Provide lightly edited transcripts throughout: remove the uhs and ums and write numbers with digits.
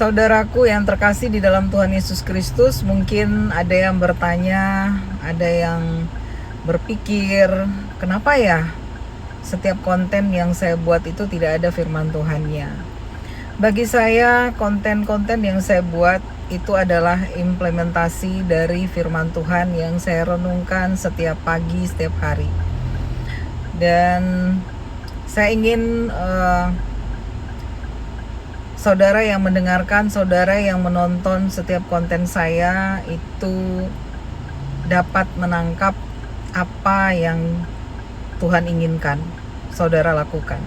Saudaraku yang terkasih di dalam Tuhan Yesus Kristus, mungkin ada yang bertanya, ada yang berpikir, kenapa ya setiap konten yang saya buat itu tidak ada firman Tuhannya? Bagi saya, konten-konten yang saya buat itu adalah implementasi dari firman Tuhan yang saya renungkan setiap pagi, setiap hari. Dan saya ingin saudara yang mendengarkan, saudara yang menonton setiap konten saya itu dapat menangkap apa yang Tuhan inginkan saudara lakukan.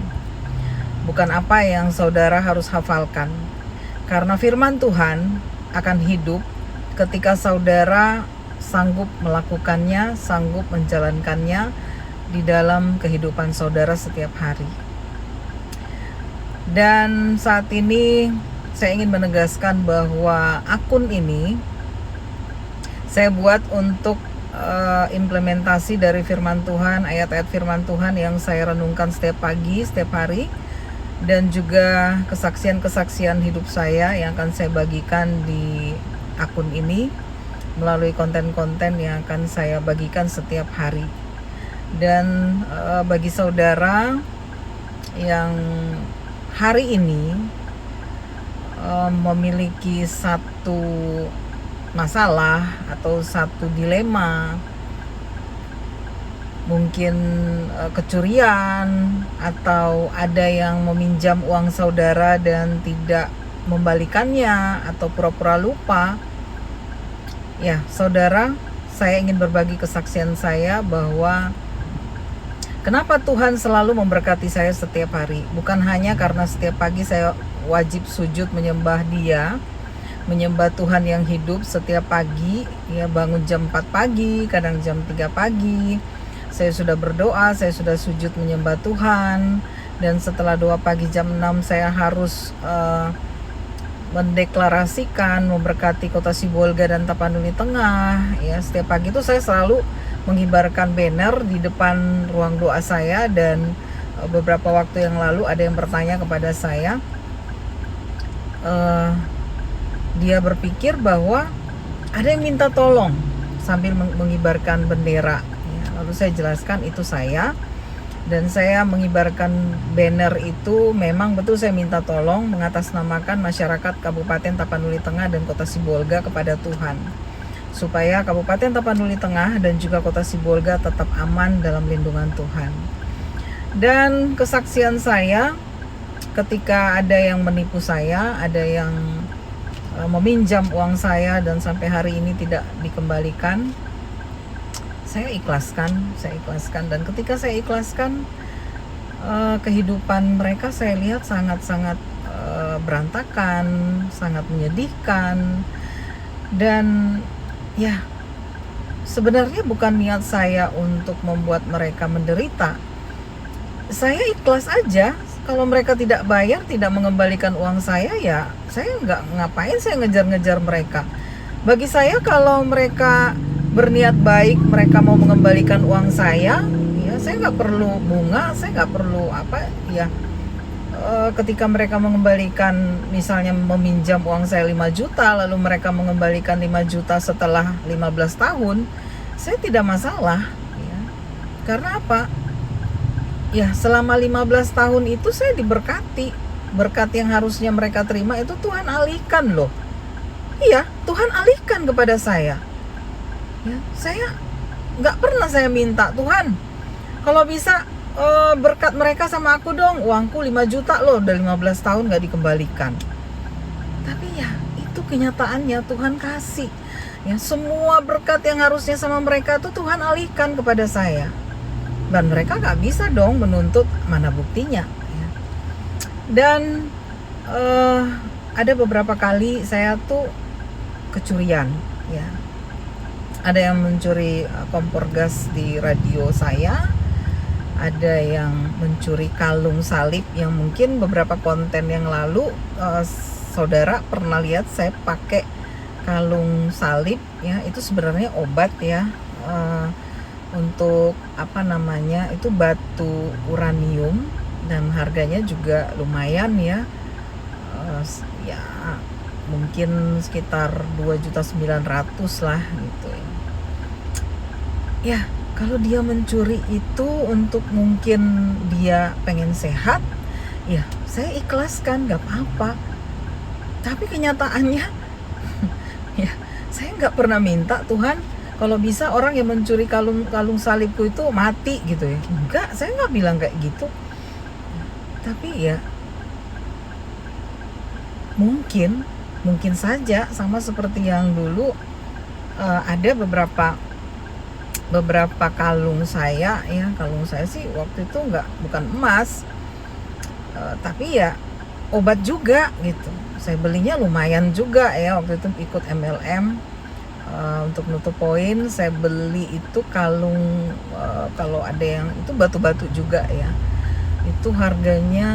Bukan apa yang saudara harus hafalkan. Karena firman Tuhan akan hidup ketika saudara sanggup melakukannya, sanggup menjalankannya di dalam kehidupan saudara setiap hari. Dan saat ini saya ingin menegaskan bahwa akun ini saya buat untuk implementasi dari firman Tuhan, ayat-ayat firman Tuhan yang saya renungkan setiap pagi, setiap hari, dan juga kesaksian-kesaksian hidup saya yang akan saya bagikan di akun ini melalui konten-konten yang akan saya bagikan setiap hari. Dan bagi saudara yang hari ini memiliki satu masalah atau satu dilema, mungkin kecurian, atau ada yang meminjam uang saudara dan tidak membalikannya atau pura-pura lupa. Ya, saudara, saya ingin berbagi kesaksian saya bahwa kenapa Tuhan selalu memberkati saya setiap hari? Bukan hanya karena setiap pagi saya wajib sujud menyembah Dia, menyembah Tuhan yang hidup setiap pagi, ya bangun jam 4 pagi, kadang jam 3 pagi. Saya sudah berdoa, saya sudah sujud menyembah Tuhan, dan setelah doa pagi jam 6 saya harus mendeklarasikan memberkati Kota Sibolga dan Tapanuli Tengah. Ya, setiap pagi itu saya selalu mengibarkan banner di depan ruang doa saya, dan beberapa waktu yang lalu ada yang bertanya kepada saya, dia berpikir bahwa ada yang minta tolong sambil mengibarkan bendera. Ya, lalu saya jelaskan itu saya, dan saya mengibarkan banner itu memang betul saya minta tolong mengatasnamakan masyarakat Kabupaten Tapanuli Tengah dan Kota Sibolga kepada Tuhan, supaya Kabupaten Tapanuli Tengah dan juga Kota Sibolga tetap aman dalam lindungan Tuhan. Dan kesaksian saya ketika ada yang menipu saya, ada yang meminjam uang saya dan sampai hari ini tidak dikembalikan, saya ikhlaskan. Dan ketika saya ikhlaskan, kehidupan mereka saya lihat sangat-sangat berantakan, sangat menyedihkan. Dan ya, sebenarnya bukan niat saya untuk membuat mereka menderita. Saya ikhlas aja. Kalau mereka tidak bayar, tidak mengembalikan uang saya, ya saya ngapain saya ngejar-ngejar mereka. Bagi saya, kalau mereka berniat baik, mereka mau mengembalikan uang saya, ya saya nggak perlu bunga, saya nggak perlu apa ya. Ketika mereka mengembalikan, misalnya meminjam uang saya 5 juta, lalu mereka mengembalikan 5 juta setelah 15 tahun, saya tidak masalah ya. Karena apa? Ya, selama 15 tahun itu saya diberkati. Berkat yang harusnya mereka terima itu Tuhan alihkan loh. Iya, Tuhan alihkan kepada saya. Ya, saya nggak pernah saya minta, Tuhan, kalau bisa berkat mereka sama aku dong, uangku 5 juta loh, udah 15 tahun nggak dikembalikan. Tapi ya, itu kenyataannya Tuhan kasih. Ya, semua berkat yang harusnya sama mereka tuh Tuhan alihkan kepada saya. Dan mereka nggak bisa dong menuntut, mana buktinya ya. Dan ada beberapa kali saya tuh kecurian ya. Ada yang mencuri kompor gas di radio saya, ada yang mencuri kalung salib yang mungkin beberapa konten yang lalu saudara pernah lihat saya pakai kalung salib ya. Itu sebenarnya obat ya, untuk itu batu uranium, dan harganya juga lumayan ya. Ya mungkin sekitar 2.900.000 lah gitu ya. Ya, kalau dia mencuri itu untuk mungkin dia pengen sehat, ya saya ikhlaskan, gak apa-apa. Tapi kenyataannya ya saya nggak pernah minta, Tuhan kalau bisa orang yang mencuri kalung salibku itu mati gitu ya. Enggak, saya nggak bilang kayak gitu. Tapi ya mungkin saja sama seperti yang dulu ada beberapa kalung saya ya. Kalung saya sih waktu itu bukan emas, tapi ya obat juga gitu. Saya belinya lumayan juga ya, waktu itu ikut MLM untuk nutup poin. Saya beli itu kalung, kalau ada yang itu batu-batu juga ya, itu harganya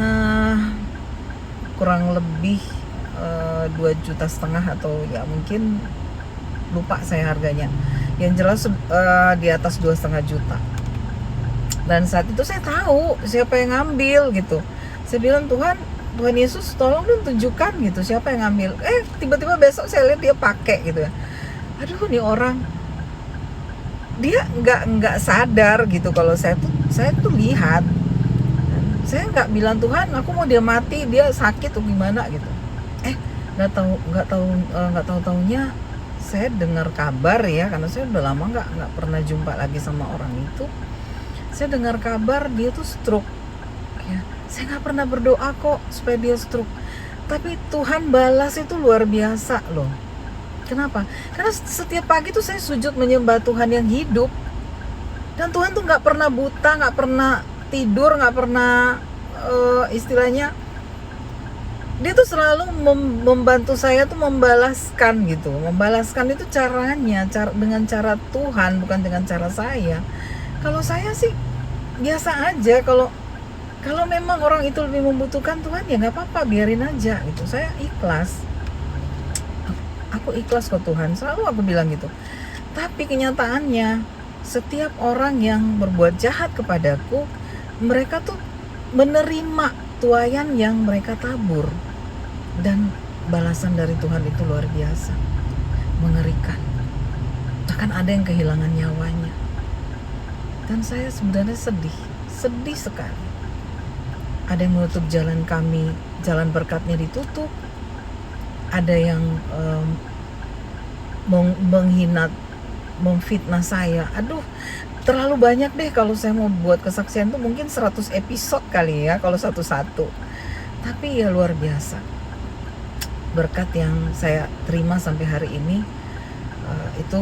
kurang lebih 2,5 juta atau ya mungkin lupa saya harganya. Yang jelas di atas 2,5 juta. Dan saat itu saya tahu siapa yang ngambil gitu. Saya bilang, Tuhan Yesus tolong dong tunjukkan gitu siapa yang ngambil. Tiba-tiba besok saya lihat dia pakai gitu ya. Aduh, nih orang dia nggak sadar gitu kalau saya tuh lihat. Saya nggak bilang, Tuhan aku mau dia mati, dia sakit atau gimana gitu. Nggak tahu-taunya saya dengar kabar ya, karena saya udah lama nggak pernah jumpa lagi sama orang itu. Saya dengar kabar dia tuh stroke ya. Saya nggak pernah berdoa kok supaya dia stroke, tapi Tuhan balas itu luar biasa loh. Kenapa? Karena setiap pagi tuh saya sujud menyembah Tuhan yang hidup, dan Tuhan tuh nggak pernah buta, nggak pernah tidur, nggak pernah istilahnya dia tuh selalu membantu saya tuh membalaskan gitu. Membalaskan itu caranya dengan cara Tuhan, bukan dengan cara saya. Kalau saya sih biasa aja. Kalau memang orang itu lebih membutuhkan, Tuhan ya nggak apa-apa, biarin aja gitu. Saya ikhlas. Aku ikhlas kok Tuhan, selalu aku bilang gitu. Tapi kenyataannya setiap orang yang berbuat jahat kepadaku, mereka tuh menerima tuaian yang mereka tabur. Dan balasan dari Tuhan itu luar biasa, mengerikan. Bahkan ada yang kehilangan nyawanya. Dan saya sebenarnya sedih sekali. Ada yang menutup jalan kami, jalan berkatnya ditutup. Ada yang menghina, memfitnah saya. Aduh, terlalu banyak deh kalau saya mau buat kesaksian tuh mungkin 100 episode kali ya kalau satu-satu. Tapi ya luar biasa. Berkat yang saya terima sampai hari ini itu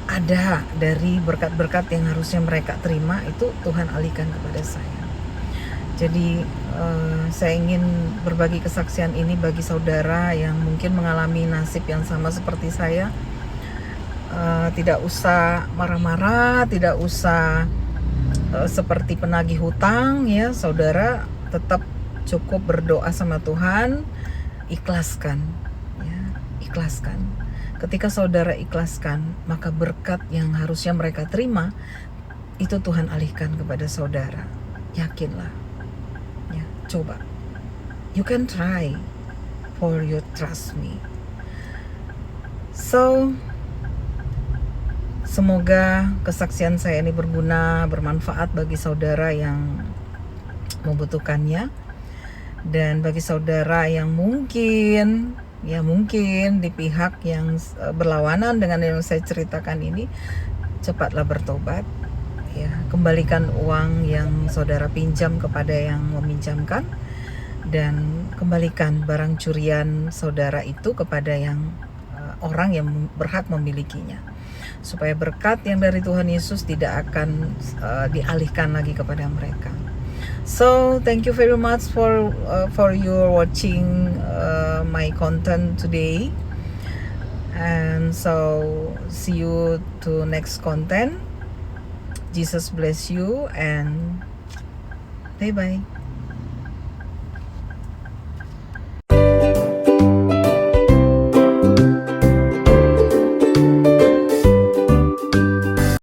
ada dari berkat-berkat yang harusnya mereka terima, itu Tuhan alihkan kepada saya. Jadi saya ingin berbagi kesaksian ini bagi saudara yang mungkin mengalami nasib yang sama seperti saya. Tidak usah marah-marah, tidak usah seperti penagih hutang ya. Saudara tetap cukup berdoa sama Tuhan, ikhlaskan ya, ikhlaskan. Ketika saudara ikhlaskan, maka berkat yang harusnya mereka terima itu Tuhan alihkan kepada saudara. Yakinlah ya, coba. You can try for you trust me. So semoga kesaksian saya ini berguna, bermanfaat bagi saudara yang membutuhkannya. Dan bagi saudara yang mungkin di pihak yang berlawanan dengan yang saya ceritakan ini, cepatlah bertobat ya, kembalikan uang yang saudara pinjam kepada yang meminjamkan, dan kembalikan barang curian saudara itu kepada yang orang yang berhak memilikinya, supaya berkat yang dari Tuhan Yesus tidak akan dialihkan lagi kepada mereka. So thank you very much for your watching my content today, and so see you to next content. Jesus bless you and bye bye.